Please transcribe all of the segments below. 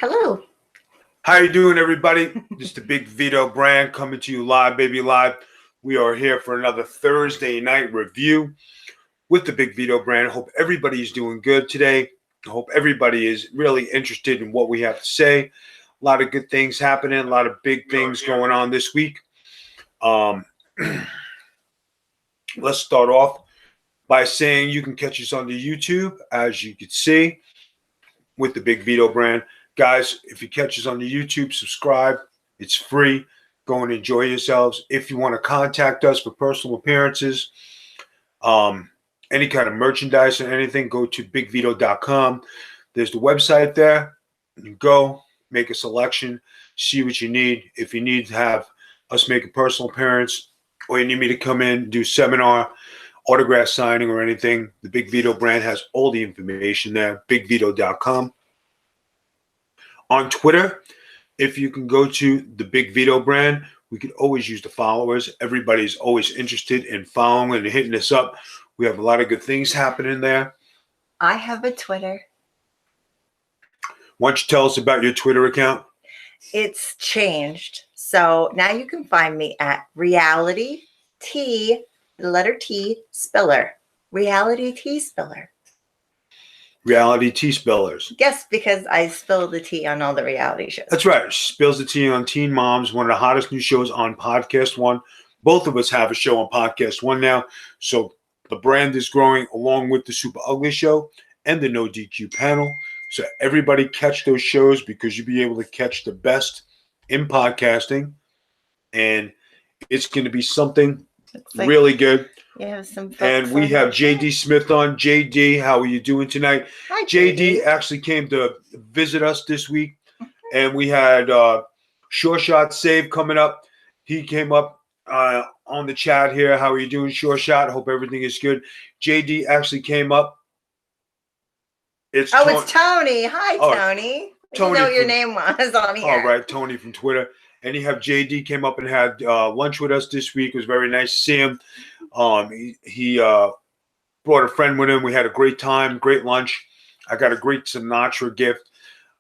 Hello. How you doing, everybody? This is the Big Vito brand coming to you live, baby, live. We are here for another Thursday night review with the Big Vito brand. I hope everybody is doing good today. I hope everybody is really interested in what we have to say. A lot of good things happening, a lot of big things going on this week. Let's start off by saying you can catch us on the YouTube, as you can see, with the Big Vito brand. Guys, if you catch us on the YouTube, subscribe. It's free. Go and enjoy yourselves. If you want to contact us for personal appearances, any kind of merchandise or anything, go to bigvito.com. There's the website there. You go, make a selection, see what you need. If you need to have us make a personal appearance or you need me to come in, do seminar, autograph signing or anything, the Big Vito brand has all the information there, bigvito.com. On Twitter, if you can go to the Big Vito brand, we could always use the followers. Everybody's always interested in following and hitting us up. We have a lot of good things happening there. I have a Twitter. Why don't you tell us about your Twitter account? It's changed. So now you can find me at Reality T, the letter T, Spiller. Reality T Spiller. Reality Tea Spillers. Yes, because I spill the tea on all the reality shows. That's right. She spills the tea on Teen Moms, one of the hottest new shows on Podcast One. Both of us have a show on Podcast One now. So the brand is growing along with the Super Ugly Show and the No DQ panel. So everybody catch those shows because you'll be able to catch the best in podcasting. And it's going to be something really good. Yeah, some and we have JD Smith on. JD, how are you doing tonight? Hi, JD actually came to visit us this week, and we had Sure Shot Save coming up. He came up on the chat here. How are you doing, Sure Shot? Hope everything is good. JD actually came up. It's Tony. Hi, Tony. Tony. I didn't know what your name was on here. All right, Tony from Twitter. And you have JD came up and had lunch with us this week. It was very nice to see him. He brought a friend with him. We had a great time, great lunch. I got a great Sinatra gift.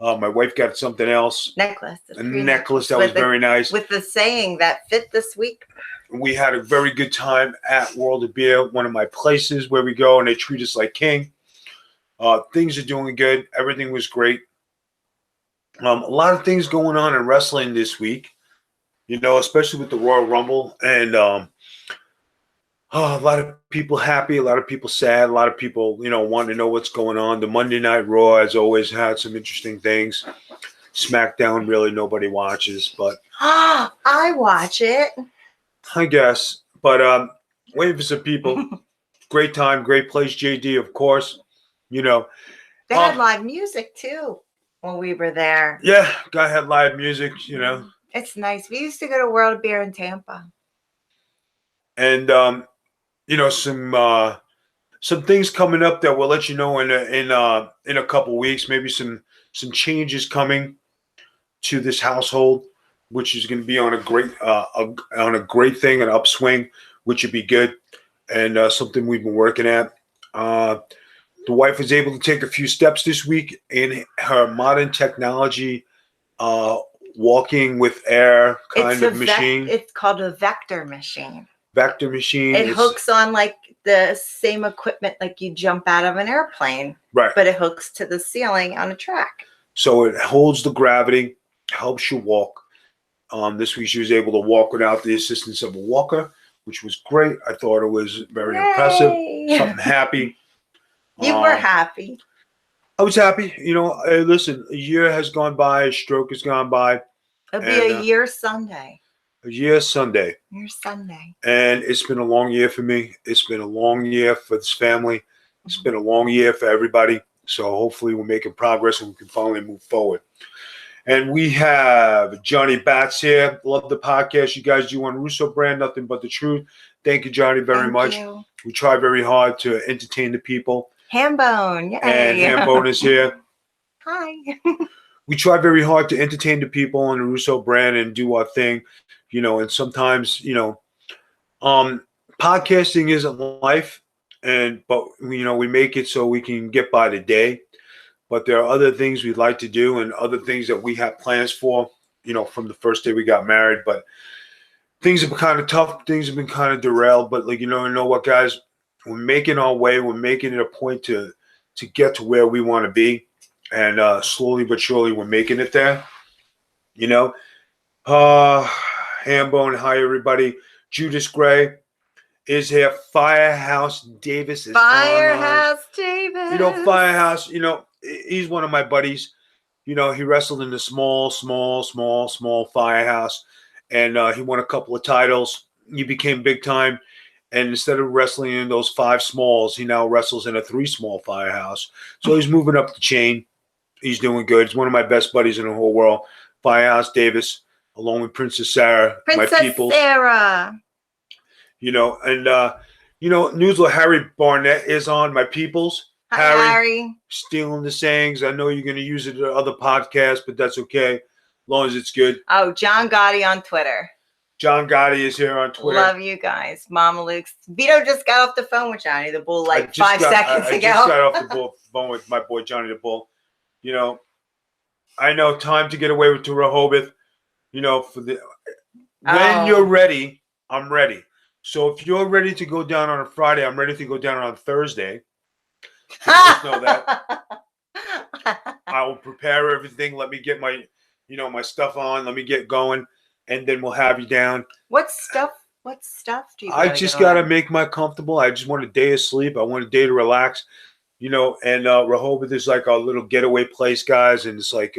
My wife got something else. Necklace. A necklace that was very nice. With the saying that fit this week. We had a very good time at World of Beer, one of my places where we go, and they treat us like king. Things are doing good. Everything was great. A lot of things going on in wrestling this week, you know, especially with the Royal Rumble. And a lot of people happy, a lot of people sad, a lot of people, you know, want to know what's going on. The Monday Night Raw has always had some interesting things. SmackDown, really nobody watches, but I watch it. I guess. But waiting for some people. Great time, great place, JD, of course. You know. They had live music, too. When we were there. Yeah, guy had live music, you know. It's nice. We used to go to World of Beer in Tampa. And you know, some things coming up that we'll let you know in a couple weeks. Maybe some changes coming to this household, which is going to be on a great thing, an upswing, which would be good, and something we've been working at. The wife was able to take a few steps this week in her modern technology, walking with air kind of machine. It's called a vector machine. Vector machine. It hooks on like the same equipment like you jump out of an airplane. Right. But it hooks to the ceiling on a track. So it holds the gravity, helps you walk. This week she was able to walk without the assistance of a walker, which was great. I thought it was very impressive. Something happy. You were happy. I was happy. You know, listen, a year has gone by. A stroke has gone by. It'll be a year Sunday. A year Sunday. Year Sunday. And it's been a long year for me. It's been a long year for this family. It's been a long year for everybody. So hopefully we're making progress and we can finally move forward. And we have Johnny Batts here. Love the podcast you guys do on Russo Brand, Nothing But the Truth. Thank you, Johnny, very much. You. We try very hard to entertain the people. Hambone, yay. And Hambone is here. Hi. We try very hard to entertain the people on the Russo brand and do our thing, you know, and sometimes, you know, podcasting isn't life, but, you know, we make it so we can get by the day. but there are other things we'd like to do and other things that we have plans for, from the first day we got married. But things have been kind of tough. Things have been kind of derailed. But you know what, guys? We're making our way. We're making it a point to get to where we want to be. And slowly but surely, we're making it there. Hambone, hi, everybody. Judas Gray is here. Firehouse Davis is Firehouse Davis. Firehouse, he's one of my buddies. He wrestled in the small Firehouse, and he won a couple of titles. He became big time, and instead of wrestling in those 5 smalls, he now wrestles in a 3 small Firehouse. So he's moving up the chain. He's doing good. He's one of my best buddies in the whole world. Firehouse Davis, along with Princess Sarah, my people. Sarah. Newsletter Harry Barnett is on, my peoples. Hi, Harry. Stealing the sayings. I know you're going to use it in other podcasts, but that's okay, as long as it's good. Oh, John Gotti on Twitter. John Gotti is here on Twitter. Love you guys. Mama Luke's. Vito just got off the phone with Johnny the Bull 5 seconds ago. I just got off the phone with my boy Johnny the Bull. I know time to get away to Rehoboth. When you're ready, I'm ready. So if you're ready to go down on a Friday, I'm ready to go down on Thursday. So just know that. I will prepare everything. Let me get my, my stuff on. Let me get going, and then we'll have you down. What stuff do you? I just gotta make my comfortable. I just want a day of sleep. I want a day to relax. And Rehoboth is like our little getaway place, guys. And it's like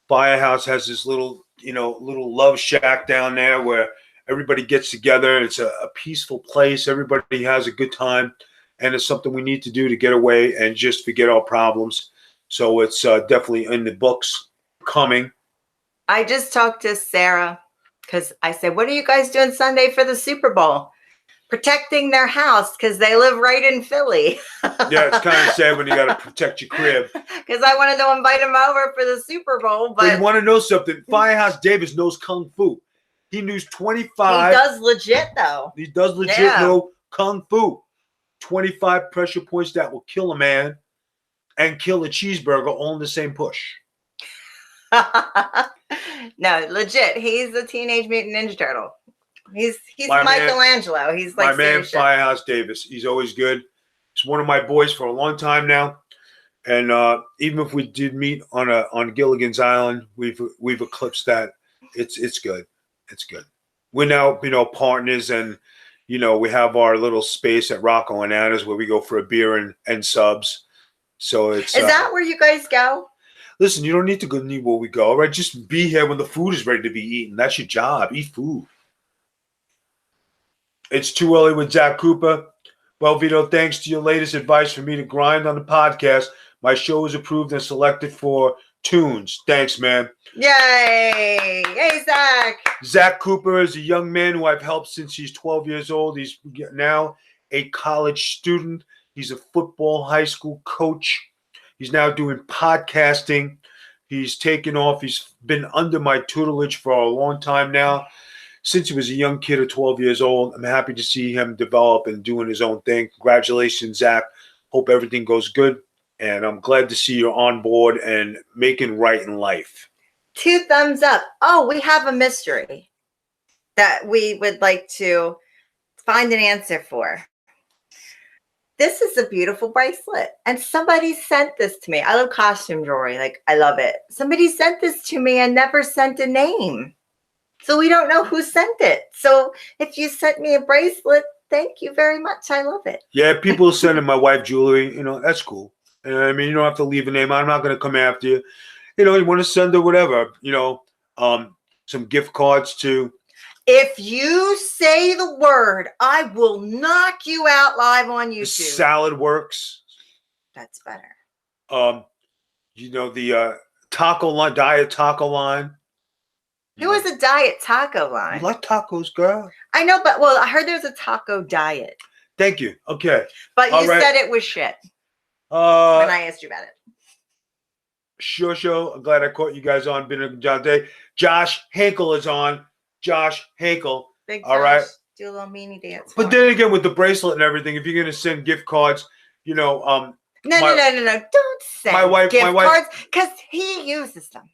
Firehouse has this little love shack down there where everybody gets together. It's a peaceful place. Everybody has a good time. And it's something we need to do to get away and just forget our problems. So it's definitely in the books coming. I just talked to Sarah because I said, what are you guys doing Sunday for the Super Bowl? Protecting their house because they live right in Philly. Yeah, it's kind of sad when you got to protect your crib. Because I wanted to invite him over for the Super Bowl. But you want to know something? Firehouse Davis knows Kung Fu. He knows 25. He does legit, though. He does legit know Kung Fu. 25 pressure points that will kill a man and kill a cheeseburger all in the same push. No, legit. He's a Teenage Mutant Ninja Turtle. He's Michelangelo. He's like my man Firehouse Davis. He's always good. He's one of my boys for a long time now. And even if we did meet on Gilligan's Island, we've eclipsed that. It's good. It's good. We're now partners, and we have our little space at Rocco and Anna's where we go for a beer and subs. So it's is that where you guys go? Listen, you don't need to go need where we go. All right, just be here when the food is ready to be eaten. That's your job. Eat food. It's too early with Zach Cooper. Well, Vito, thanks to your latest advice for me to grind on the podcast, my show is approved and selected for tunes. Thanks, man. Yay! Hey, Zach. Zach Cooper is a young man who I've helped since he's 12 years old. He's now a college student. He's a football high school coach. He's now doing podcasting. He's taken off. He's been under my tutelage for a long time now. Since he was a young kid at 12 years old, I'm happy to see him develop and doing his own thing. Congratulations, Zach. Hope everything goes good. And I'm glad to see you're on board and making right in life. 2 thumbs up. Oh, we have a mystery that we would like to find an answer for. This is a beautiful bracelet. And somebody sent this to me. I love costume jewelry. I love it. Somebody sent this to me and never sent a name. So we don't know who sent it. So if you sent me a bracelet, thank you very much. I love it. Yeah, people sending my wife jewelry. That's cool. I mean, you don't have to leave a name. I'm not going to come after you. You want to send her whatever. Some gift cards too. If you say the word, I will knock you out live on YouTube. Salad works. That's better. The taco line, diet taco line. Who has a diet taco line? You like tacos, girl? I know, but I heard there's a taco diet. Thank you. Okay. But you said it was shit when I asked you about it. Sure. I'm glad I caught you guys on. Been a John Day. Josh Hankel is on. Josh Hankel. Big Josh, all right. Do a little meanie dance. But then again, with the bracelet and everything, if you're going to send gift cards, No. Don't send my wife, gift cards because he uses them.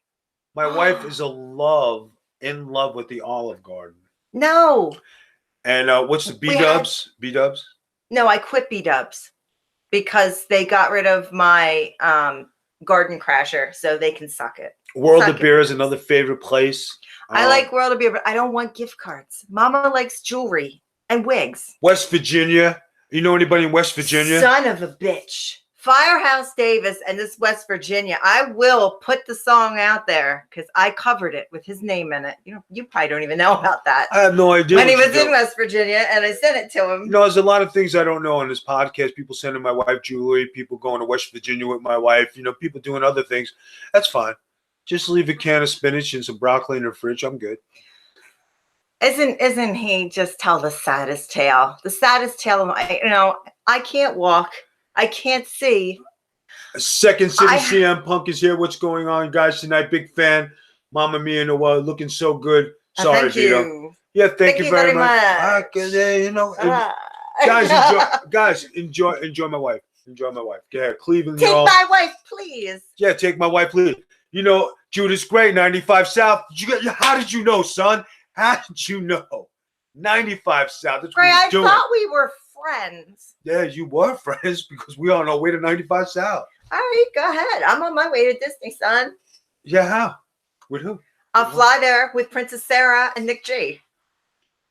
My wife is in love with the Olive Garden. No. And what's the B-dubs? B-dubs? No, I quit B-dubs because they got rid of my Garden Crasher, so they can suck it. World of Beer is another favorite place. I like World of Beer, but I don't want gift cards. Mama likes jewelry and wigs. West Virginia. You know anybody in West Virginia? Son of a bitch. Firehouse Davis and this West Virginia. I will put the song out there because I covered it with his name in it. You probably don't even know about that. I have no idea. When he was in West Virginia and I sent it to him. There's a lot of things I don't know on this podcast. People sending my wife jewelry, people going to West Virginia with my wife, people doing other things. That's fine. Just leave a can of spinach and some broccoli in the fridge. I'm good. Isn't he just tell the saddest tale? The saddest tale of I can't walk. I can't see. Second City CM Punk is here. What's going on, guys, tonight? Big fan. Mama Mia Noel looking so good. Sorry, Vito. Yeah, thank you very much. Guys, enjoy my wife. Enjoy my wife. Yeah, Cleveland. Take my wife, please. Yeah, take my wife, please. Judas Gray, 95 South. How did you know, son? How did you know? 95 South. That's Gray, what we're doing. I thought we were friends. Yeah, you were friends because we on our way to 95 South. All right, go ahead. I'm on my way to Disney, son. Yeah, how? With who? I'll fly there with Princess Sarah and Nick G.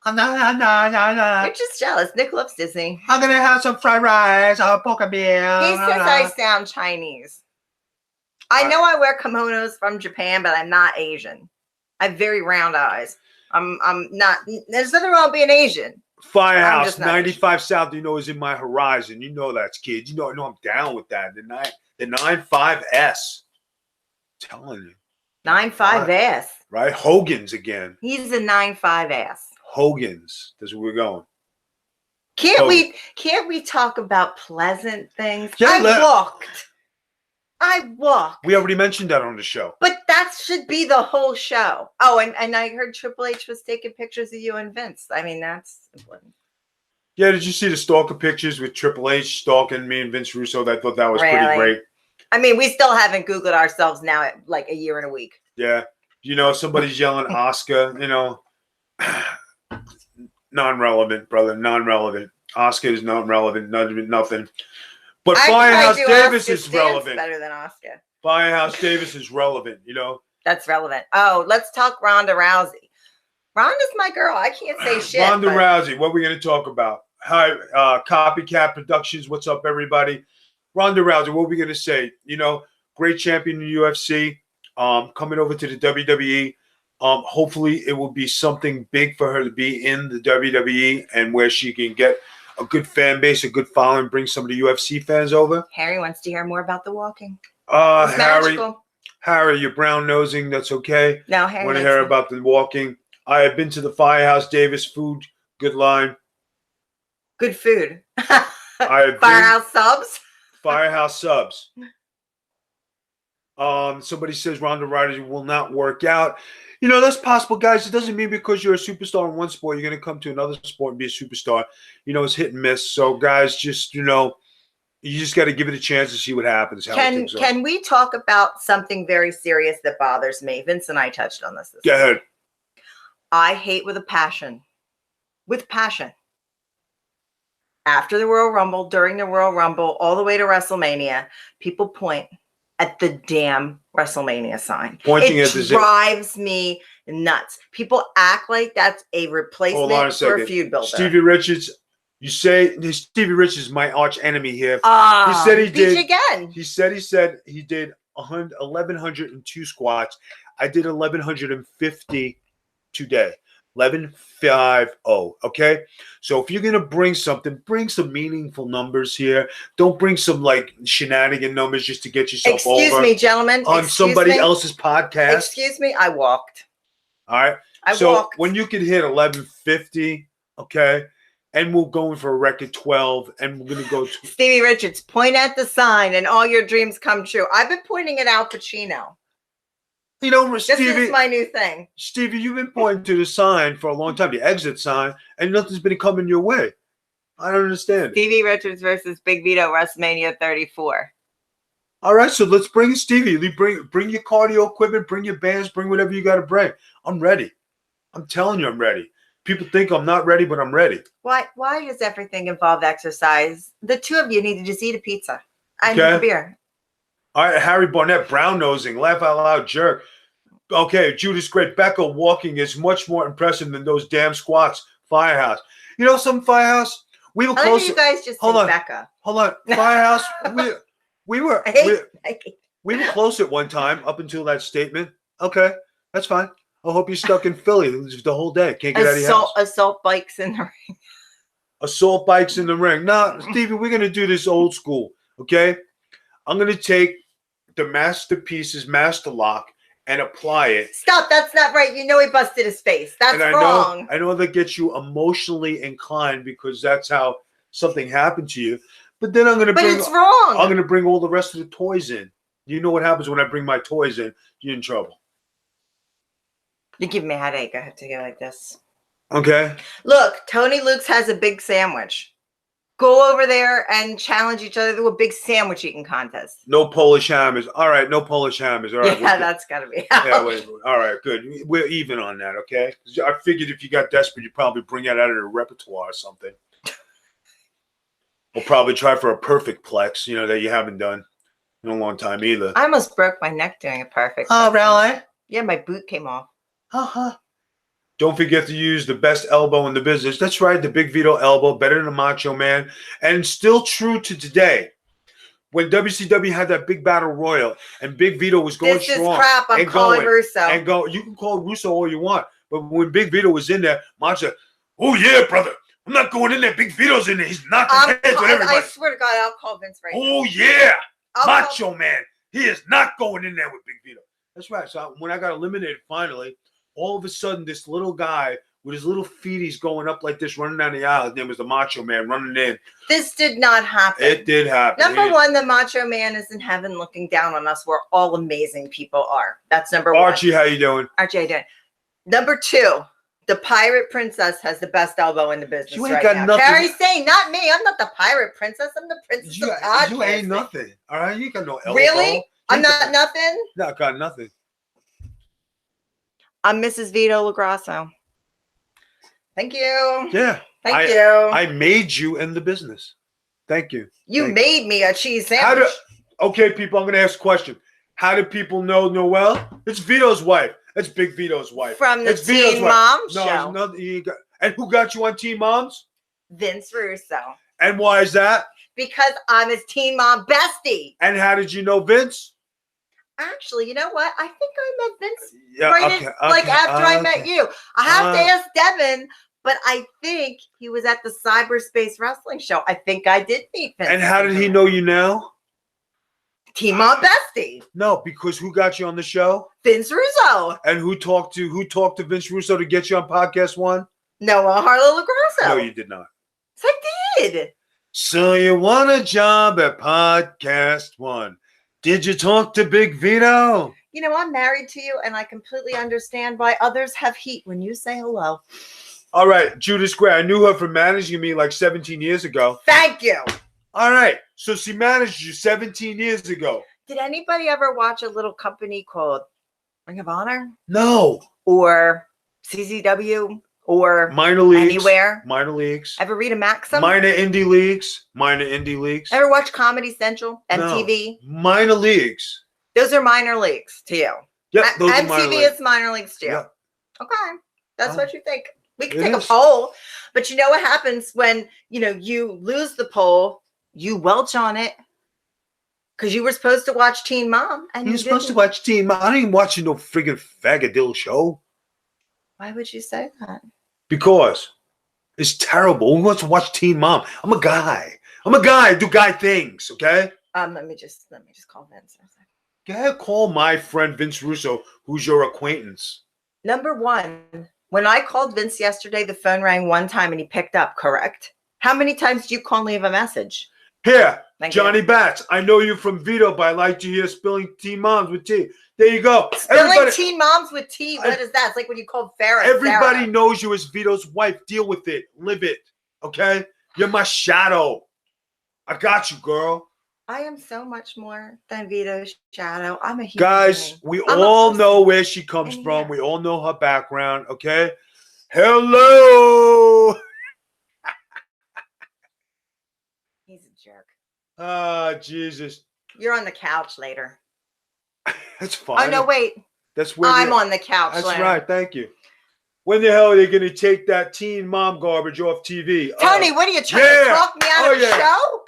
No. You're just jealous. Nick loves Disney. I'm going to have some fried rice or poke beer. He says I sound Chinese. I know I wear kimonos from Japan, but I'm not Asian. I have very round eyes. I'm not. There's nothing wrong with being Asian. Firehouse 95 South, is in my horizon. That's kids. I'm down with that. The 95S. I'm telling you. 95S. Right? Hogan's again. He's a 95S. Hogan's. That's where we're going. Can't we talk about pleasant things? Yeah, I walked. We already mentioned that on the show. But that should be the whole show. Oh, and I heard Triple H was taking pictures of you and Vince. I mean, that's important. Yeah, did you see the stalker pictures with Triple H stalking me and Vince Russo? I thought that was pretty great. I mean, we still haven't Googled ourselves now at like a year and a week. Yeah. Somebody's yelling Oscar, non-relevant, brother, non-relevant. Oscar is not relevant, nothing. But Firehouse Davis is relevant. Better than Oscar. Firehouse Davis is relevant, That's relevant. Oh, let's talk Ronda Rousey. Ronda's my girl. I can't say shit. Ronda Rousey, what are we going to talk about? Hi, Copycat Productions. What's up, everybody? Ronda Rousey, what are we going to say? Great champion in the UFC, coming over to the WWE. Hopefully, it will be something big for her to be in the WWE and where she can get a good fan base, a good following, bring some of the UFC fans over. Harry wants to hear more about the walking. Harry, you're brown nosing. That's okay. No, Harry. Want to hear about the walking? I have been to the Firehouse Davis food. Good line. Good food. Firehouse subs. Firehouse subs. Somebody says Ronda Rousey will not work out. That's possible, guys. It doesn't mean because you're a superstar in one sport, you're going to come to another sport and be a superstar. It's hit and miss. So, guys, just, you just got to give it a chance to see what happens. Can we talk about something very serious that bothers me? Vince and I touched on this. Go ahead. I hate with passion. After the Royal Rumble, during the Royal Rumble, all the way to WrestleMania, people point at the damn WrestleMania sign. It drives me nuts. People act like that's a replacement for a feud builder. Stevie Richards, you say Stevie Richards is my arch enemy here. He said he did again. He said he did 1,102 squats. I did 1,150 today. 1150. Okay. So if you're gonna bring something, bring some meaningful numbers here. Don't bring some like shenanigan numbers just to get yourself over. Excuse me, gentlemen. On somebody else's podcast. Excuse me. I walked. All right. I walked. When you can hit 1150, okay, and we're going for a record 12, and we're gonna go to Stevie Richards, point at the sign and all your dreams come true. I've been pointing at Al Pacino. Stevie, this is my new thing. Stevie, you've been pointing to the sign for a long time, the exit sign, and nothing's been coming your way. I don't understand. Stevie Richards versus Big Vito, WrestleMania 34. All right, so let's bring Stevie. Bring your cardio equipment, bring your bands, bring whatever you got to bring. I'm ready. I'm telling you, I'm ready. People think I'm not ready, but I'm ready. Why does everything involve exercise? The two of you need to just eat a pizza and drink a beer. All right, Harry Barnett, brown nosing, laugh out loud, jerk. Okay, Judas Great. Becca walking is much more impressive than those damn squats. Firehouse. You know some Firehouse? We were I close. like you guys just hold say on. Becca. Hold on. Firehouse. we were we were close at one time up until that statement. Okay, that's fine. I hope you're stuck in Philly the whole day. Can't get out of your house. Assault bikes in the ring. Assault bikes in the ring. Nah, Stevie, we're gonna do this old school. Okay, I'm gonna take the Masterpieces Master Lock and apply it. Stop! That's not right. You know he busted his face. That's wrong. I know that gets you emotionally inclined because that's how something happened to you. But then But it's wrong. I'm gonna bring all the rest of the toys in. You know what happens when I bring my toys in? You're in trouble. You give me a headache. I have to go like this. Okay. Look, Tony Luke's has a big sandwich. Go over there and challenge each other to a big sandwich eating contest. No Polish hammers. All right, no Polish hammers. All right. Yeah, that's got to be. Yeah, all right, good. We're even on that, okay? I figured if you got desperate, you'd probably bring that out of the repertoire or something. We'll probably try for a perfect plex, that you haven't done in a long time either. I almost broke my neck doing a perfect. Oh, really? Yeah, my boot came off. Uh-huh. Don't forget to use the best elbow in the business. That's right, the Big Vito elbow, better than the Macho Man, and still true to today. When WCW had that big battle royal and Big Vito was going strong. This is crap. I'm calling Russo. You can call Russo all you want, but when Big Vito was in there, Macho, oh yeah, brother, I'm not going in there. Big Vito's in there. He's knocking heads with everybody. I swear to God, I'll call Vince right now. Oh yeah, Macho Man. He is not going in there with Big Vito. That's right. So when I got eliminated finally, all of a sudden this little guy with his little feeties going up like this, running down the aisle. His name was the Macho Man, running in. This did not happen. It did happen. Number one, the Macho Man is in heaven looking down on us where all amazing people are. That's number one. Archie, how you doing? Archie, how you doing? Number two, the Pirate Princess has the best elbow in the business you ain't right got now. Nothing. Carrie's saying, not me. I'm not the Pirate Princess. I'm the Princess of podcasting. You ain't nothing. All right? You got no elbow. Really? I'm not nothing? No, I got nothing. I'm Mrs. Vito LaGrasso. Thank you. Yeah. Thank you. I made you in the business. Thank you. You made me a cheese sandwich. Okay, people, I'm going to ask a question. How do people know Noel? It's Vito's wife. That's Big Vito's wife. From the Teen Moms show. No, and who got you on Teen Moms? Vince Russo. And why is that? Because I'm his Teen Mom bestie. And how did you know Vince? Actually, you know what? I think I met Vince after I met you. I have to ask Devin, but I think he was at the Cyberspace Wrestling show. I think I did meet Vince. And how did he know you now? Team Mom bestie. No, because who got you on the show? Vince Russo. And who talked to Vince Russo to get you on Podcast One? Noah Harlow LaGrasso. No, you did not. Yes, I did. So you want a job at Podcast One? Did you talk to Big Vito? You know, I'm married to you, and I completely understand why others have heat when you say hello. All right, Judas Gray. I knew her from managing me like 17 years ago. Thank you. All right, so she managed you 17 years ago. Did anybody ever watch a little company called Ring of Honor? No. Or CZW? Or minor leagues? Anywhere? Minor leagues. Ever read a Maxim? Minor indie leagues. Minor indie leagues. Ever watch Comedy Central? MTV? No. Minor leagues. Those are minor leagues to you. Yep, those MTV are minor leagues. is minor leagues to you. Yep. Okay. That's what you think. We can It take is. a poll. But you know what happens when, you lose the poll, you welch on it. Because you were supposed to watch Teen Mom. And you were supposed to watch Teen Mom. I ain't watching no friggin' fagadiddle show. Why would you say that? Because it's terrible. Who wants to watch Teen Mom? I'm a guy. I do guy things, okay? Let me just call Vince. Go ahead, call my friend Vince Russo, who's your acquaintance. Number one, when I called Vince yesterday, the phone rang one time and he picked up, correct? How many times do you call and leave a message? Here, Thank Johnny you. Bats. I know you from Vito, but I like to hear spilling Teen Moms with tea. There you go. Spilling Teen Moms with tea? What is that? It's like when you called Farrah. Everybody Sarah. knows you as Vito's wife. Deal with it. Live it. Okay? You're my shadow. I got you, girl. I am so much more than Vito's shadow. I'm a human Guys, being. we I'm a all person know where she comes in from. here. We all know her background, okay? Hello! He's a jerk. Ah, Jesus. You're on the couch later. That's fine. Oh, no, wait. That's where I'm on the couch That's later. right. Thank you. When the hell are they going to take that teen mom garbage off TV? Tony, what are you trying to talk me out of the show?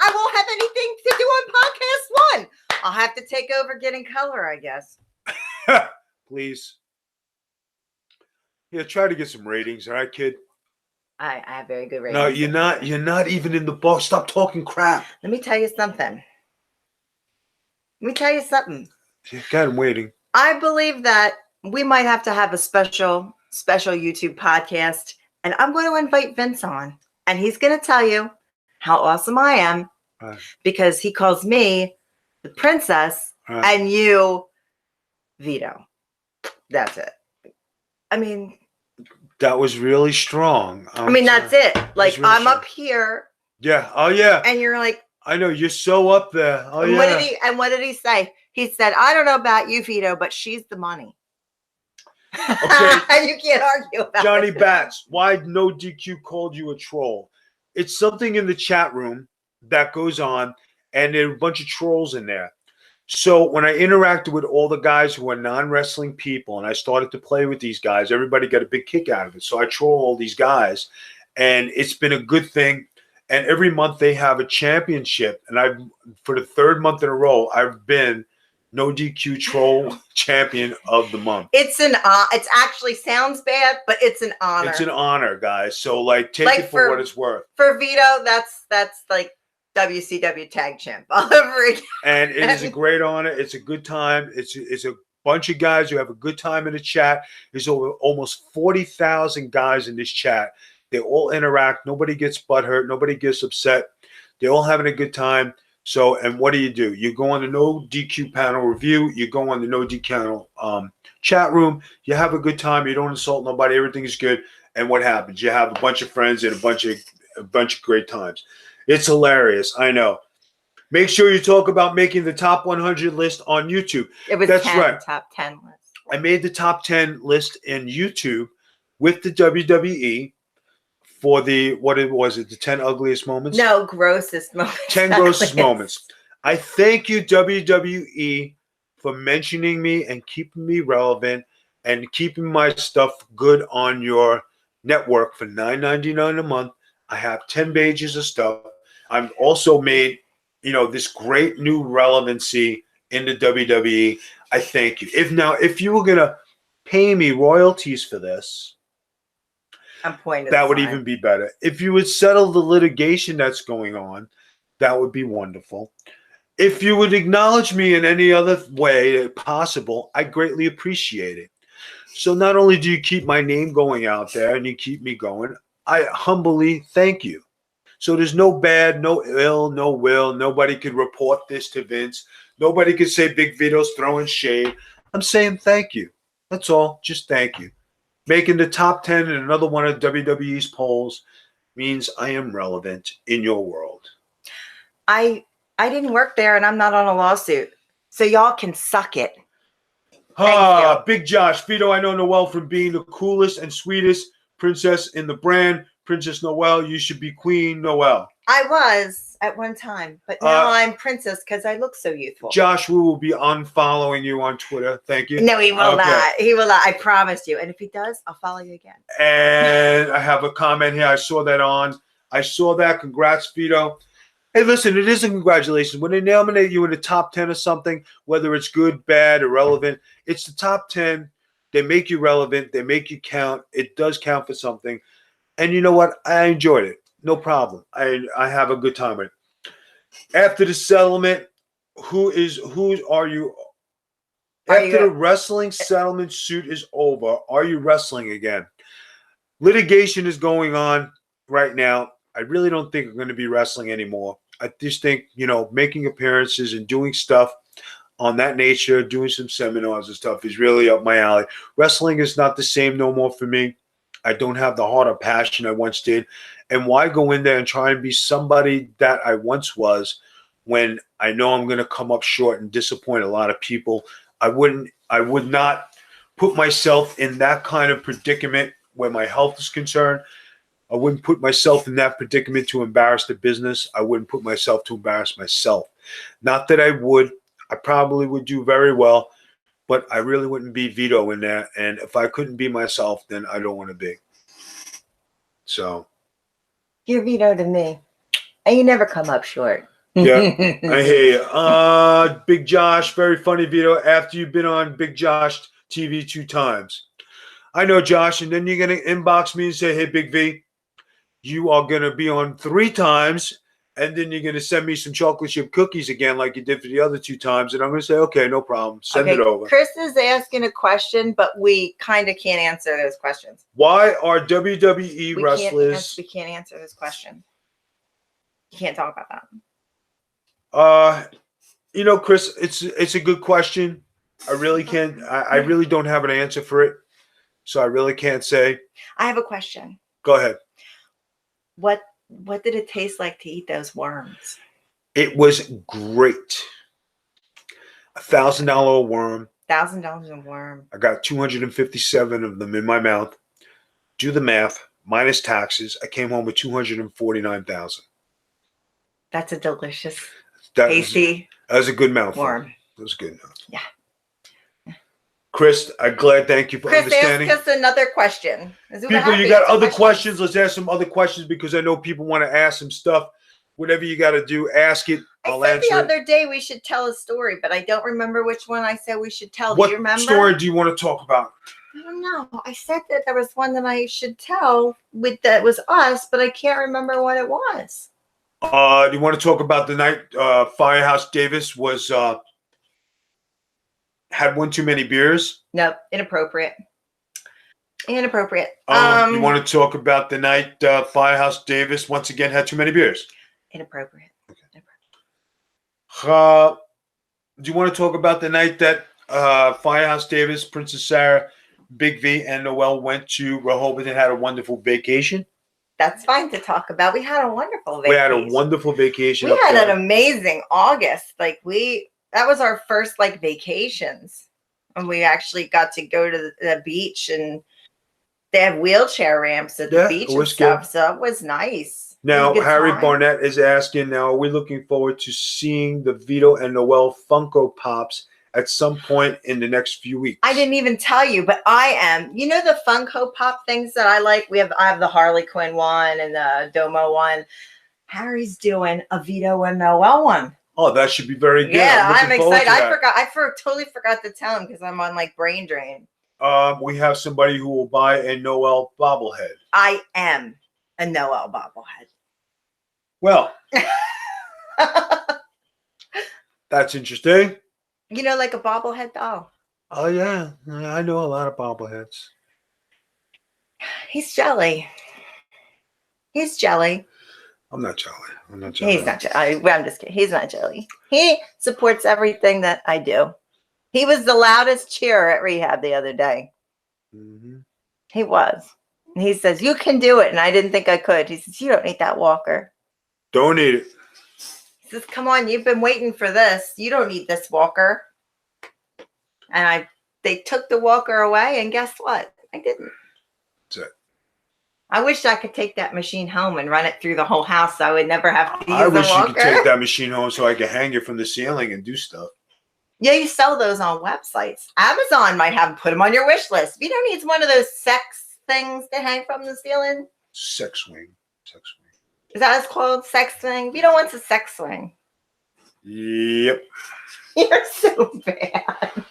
I won't have anything to do on podcast 1. I'll have to take over getting color, I guess. Please. Yeah, try to get some ratings, all right, kid? I have very good ratings. No, you're not even in the box. Stop talking crap. Let me tell you something. Yeah, God, I'm waiting. I believe that we might have to have a special YouTube podcast, and I'm going to invite Vince on, and he's going to tell you how awesome I am because he calls me the princess and you Vito. That's it. I mean, that was really strong. That's it. Like, really I'm up here. Yeah. Oh, yeah. And you're like, I know, you're so up there. Oh, yeah. What did he say? He said, I don't know about you, Vito, but she's the money. Okay. And you can't argue about Johnny it. Bats, why No DQ called you a troll? It's something in the chat room that goes on, and there are a bunch of trolls in there. So when I interacted with all the guys who are non-wrestling people, and I started to play with these guys, everybody got a big kick out of it. So I troll all these guys, and it's been a good thing. And every month they have a championship, and for the 3rd month in a row, I've been No DQ Troll Champion of the Month. It's actually sounds bad, but it's an honor. It's an honor, guys. So take it for what it's worth. For Vito, that's like WCW Tag Champ all over again. And it is a great honor. It's a good time. It's a bunch of guys who have a good time in the chat. There's over almost 40,000 guys in this chat. They all interact. Nobody gets butthurt. Nobody gets upset. They're all having a good time. So, and what do? You go on the No DQ panel review. You go on the No DQ chat room. You have a good time. You don't insult nobody. Everything is good. And what happens? You have a bunch of friends and a bunch of great times. It's hilarious. I know. Make sure you talk about making the top 100 list on YouTube. It was That's right. Top 10 list. I made the top 10 list in YouTube with the WWE. For the, the 10 ugliest moments? No, grossest moments. 10 grossest moments. I thank you, WWE, for mentioning me and keeping me relevant and keeping my stuff good on your network for $9.99 a month. I have 10 pages of stuff. I've also made, this great new relevancy in the WWE. I thank you. If you were going to pay me royalties for this, that would even be better. If you would settle the litigation that's going on, that would be wonderful. If you would acknowledge me in any other way possible, I greatly appreciate it. So not only do you keep my name going out there and you keep me going, I humbly thank you. So there's no bad, no ill, no will. Nobody could report this to Vince. Nobody could say Big Vito's throwing shade. I'm saying thank you. That's all. Just thank you. Making the top 10 in another one of WWE's polls means I am relevant in your world. I didn't work there, and I'm not on a lawsuit, so y'all can suck it. Big Josh, Vito, I know Noel from being the coolest and sweetest princess in the brand. Princess Noel, you should be Queen Noel. I was at one time, but now I'm princess because I look so youthful. Josh, we will be unfollowing you on Twitter. Thank you. No, he will not. He will not. I promise you. And if he does, I'll follow you again. And I have a comment here. I saw that. Congrats, Vito. Hey, listen, it is a congratulations. When they nominate you in the top 10 of something, whether it's good, bad, irrelevant, it's the top 10. They make you relevant. They make you count. It does count for something. And you know what? I enjoyed it. No problem. I have a good time with it. After the settlement, who are you? After the wrestling settlement suit is over, are you wrestling again? Litigation is going on right now. I really don't think I'm going to be wrestling anymore. I just think, making appearances and doing stuff on that nature, doing some seminars and stuff is really up my alley. Wrestling is not the same no more for me. I don't have the heart or passion I once did. And why go in there and try and be somebody that I once was when I know I'm going to come up short and disappoint a lot of people. I would not put myself in that kind of predicament where my health is concerned. I wouldn't put myself in that predicament to embarrass the business. I wouldn't put myself to embarrass myself. Not that I would. I probably would do very well, but I really wouldn't be Vito in there. And if I couldn't be myself, then I don't want to be. So. You're Vito to me. And you never come up short. Yeah, I hear you. Big Josh, very funny Vito. After you've been on Big Josh TV 2 times. I know, Josh, and then you're going to inbox me and say, hey, Big V, you are going to be on 3 times, and then you're going to send me some chocolate chip cookies again like you did for the other 2 times, and I'm going to say, okay, no problem. Send it over. Chris is asking a question, but we kind of can't answer those questions. Why are WWE wrestlers... We can't answer this question. You can't talk about that. Chris, it's a good question. I really can't. I really don't have an answer for it, so I really can't say. I have a question. Go ahead. What did it taste like to eat those worms? It was great. $1,000 a worm. $1,000 a worm. I got 257 of them in my mouth. Do the math. Minus taxes. I came home with 249,000. That's a delicious. Tasty. That was a good mouthful. Warm. That was good enough. Yeah. Chris, I'm glad. Thank you for understanding. Ask us another question. People, you got other questions? Let's ask some other questions because I know people want to ask some stuff. Whatever you got to do, ask it. I'll answer it. The other day we should tell a story, but I don't remember which one I said we should tell. What do you remember? Story do you want to talk about? I don't know. I said that there was one that I should tell that was us, but I can't remember what it was. Do you want to talk about the night Firehouse Davis was had one too many beers? Nope, inappropriate. Inappropriate. You want to talk about the night Firehouse Davis once again had too many beers? Inappropriate. Okay. Do you want to talk about the night that Firehouse Davis, Princess Sarah, Big V, and Noel went to Rehoboth and had a wonderful vacation? That's fine to talk about. We had a wonderful vacation. We had a wonderful vacation. We had an amazing August. That was our first vacations. And we actually got to go to the beach, and they have wheelchair ramps at the beach and stuff. Good. So it was nice. Now, Harry Barnett is asking, now, are we looking forward to seeing the Vito and Noel Funko Pops at some point in the next few weeks? I didn't even tell you, but I am. You know the Funko Pop things that I like? I have the Harley Quinn one and the Domo one. Harry's doing a Vito and Noel one. Oh, that should be very good. Yeah, I'm excited. I totally forgot to tell him because I'm on brain drain. We have somebody who will buy a Noel bobblehead. I am a Noel bobblehead. Well, that's interesting. You know, like a bobblehead doll. Oh, yeah. I know a lot of bobbleheads. He's jelly. He's jelly. I'm not jelly. He's not jelly. I'm just kidding. He's not jelly. He supports everything that I do. He was the loudest cheerer at rehab the other day. Mm-hmm. He was. And he says, you can do it. And I didn't think I could. He says, you don't need that walker. Don't need it. He says, come on, you've been waiting for this. You don't need this walker. And they took the walker away, and guess what? I didn't. That's it. I wish I could take that machine home and run it through the whole house so I would never have to use the walker. I wish you could take that machine home so I could hang it from the ceiling and do stuff. Yeah, you sell those on websites. Amazon might have put them on your wish list. If you don't need one of those sex things to hang from the ceiling. Sex swing. Is that what it's called? Sex swing? If you don't want a sex swing. Yep. You're so bad.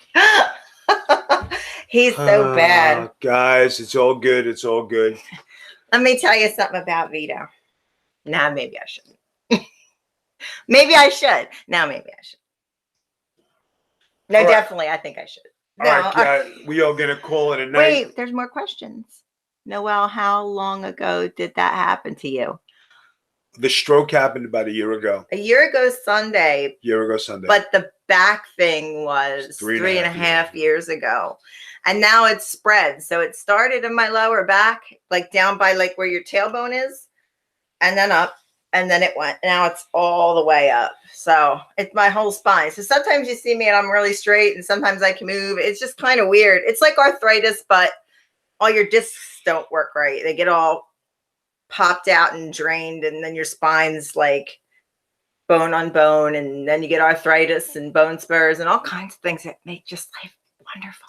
He's so bad. Guys, it's all good. It's all good. Let me tell you something about Vito. Nah, maybe I shouldn't. Maybe I should. Now, maybe I should. No, all definitely, right. I think I should. All right, we are going to call it a night. Wait, there's more questions. Noel, how long ago did that happen to you? The stroke happened about a year ago. A year ago Sunday. But the back thing was three and a half years ago. And now it's spread. So it started in my lower back, down by where your tailbone is, and then up. and then it went. Now it's all the way up. So it's my whole spine. So sometimes you see me and I'm really straight, and sometimes I can move. It's just kind of weird. It's like arthritis, but all your discs don't work right. They get all popped out and drained, and then your spine's like bone on bone, and then you get arthritis and bone spurs and all kinds of things that make just life wonderful.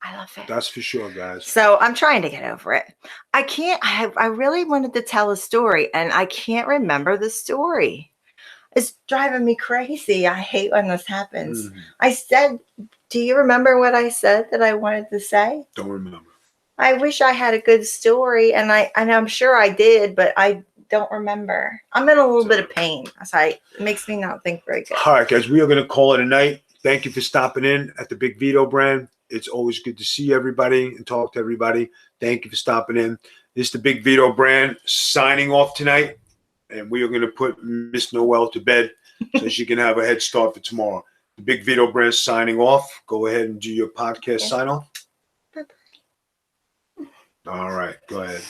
I love it. That's for sure, guys. So I'm trying to get over it. I really wanted to tell a story, and I can't remember the story. It's driving me crazy. I hate when this happens. I said, do you remember what I said that I wanted to say? Don't remember. I wish I had a good story, and I'm sure I did, but I don't remember. I'm in a little bit of pain. So it makes me not think very good. All right, guys, we are going to call it a night. Thank you for stopping in at the Big Vito brand. It's always good to see everybody and talk to everybody. Thank you for stopping in. This is the Big Vito brand signing off tonight, and we are going to put Miss Noel to bed so she can have a head start for tomorrow. The Big Vito brand signing off. Go ahead and do your podcast sign off. Bye-bye. All right, go ahead.